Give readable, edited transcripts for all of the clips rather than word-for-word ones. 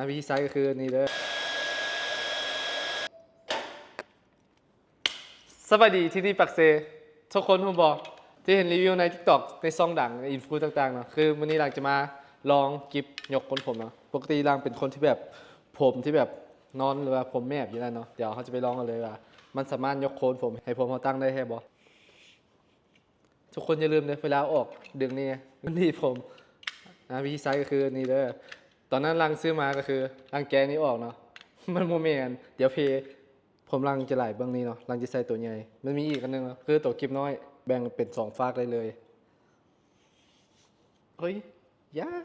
วิธีใช้ก็คือนี่เด้อสวัสดีที่นี่ปักเซทุกคนผมบอกที่เห็นรีวิวใน TikTok ในซองดังในอินฟูต่างๆเนาะคือวันนี้หลังจะมาลองกิฟยกคนผมเนาะปกติหลังเป็นคนที่แบบผมที่แบบนอนหรือว่าผมแมบอยู่แล้วเนาะเดี๋ยวเขาจะไปลองกันเลยว่ามันสามารถยกโคนผมให้ผมเขาตั้งได้แค่บอทุกคนอย่าลืมเลยเวลาออกดึงนี่มันดีผมวิธีใช้ก็คือนี่เด้อตอนนั้นลังซื้อมาก็คือลังแกนี้ออกเนาะมันโมเมนต์เดี๋ยวเพผมลังจะไหลเบื้องนี้เนาะลังจะใส่ตัวใหญ่มันมีอีกอันนึงเนาะคือตัวคลิปน้อยแบ่งเป็น2ฝากได้เลยเฮ้ยยาก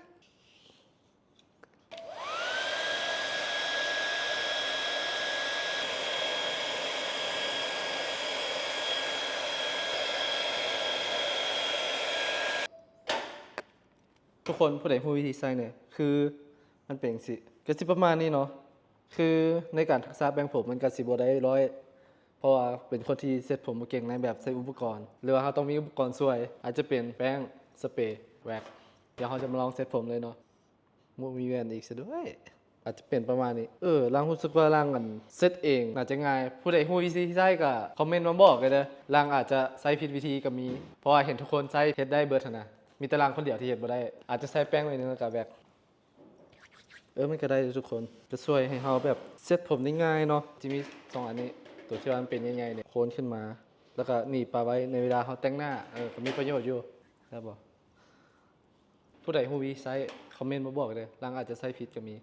ทุกคนผู้ใดผู้วิธีใส่เนี่ยคือมันเป็นสิก็สิประมาณนี้เนาะคือในการทักษะแบ่งผมมันก็สิบ่ได้ร้อยเพราะว่าเป็นคนที่เซ็ตผมบ่เก่งในแบบใช้อุปกรณ์หรือว่าเขาต้องมีอุปกรณ์ช่วยอาจจะเป็นแป้งสเปรย์แว็กเดี๋ยวเขาจะมาลองเซ็ตผมเลยเนาะมีแว่นอีกซะด้วยอาจจะเป็นประมาณนี้ร่างรู้สึกว่าร่างกันเซตเองน่าจะง่ายผู้ใดผู้วิธีใช้ก็คอมเมนต์มาบอกกันเด้อร่างอาจจะใช้ผิดวิธีก็มีเพราะว่าเห็นทุกคนใช้เฮ็ดได้เบิดหั่นนะมีแต่ร่างคนเดียวที่เฮ็ดบ่ได้อาจจะใช้แป้งไว้นึงแล้วก็แว็ก มันก็ได้ทุกคนจะช่วยให้เราแบบเซ็ตผมได้ง่ายเนาะจะมี2อันนี้ตัวที่ว่ามันเป็นใหญ่ๆเนี่ยโคนขึ้นมาแล้วก็หนีบปาไว้ในเวลาเขาแต่งหน้าก็มีประโยชน์อยู่ครับบอกผู้ใดฮู้วิธีใช้คอมเมนต์มาบอกเลยร่างอาจจะใช้ผิดก็มี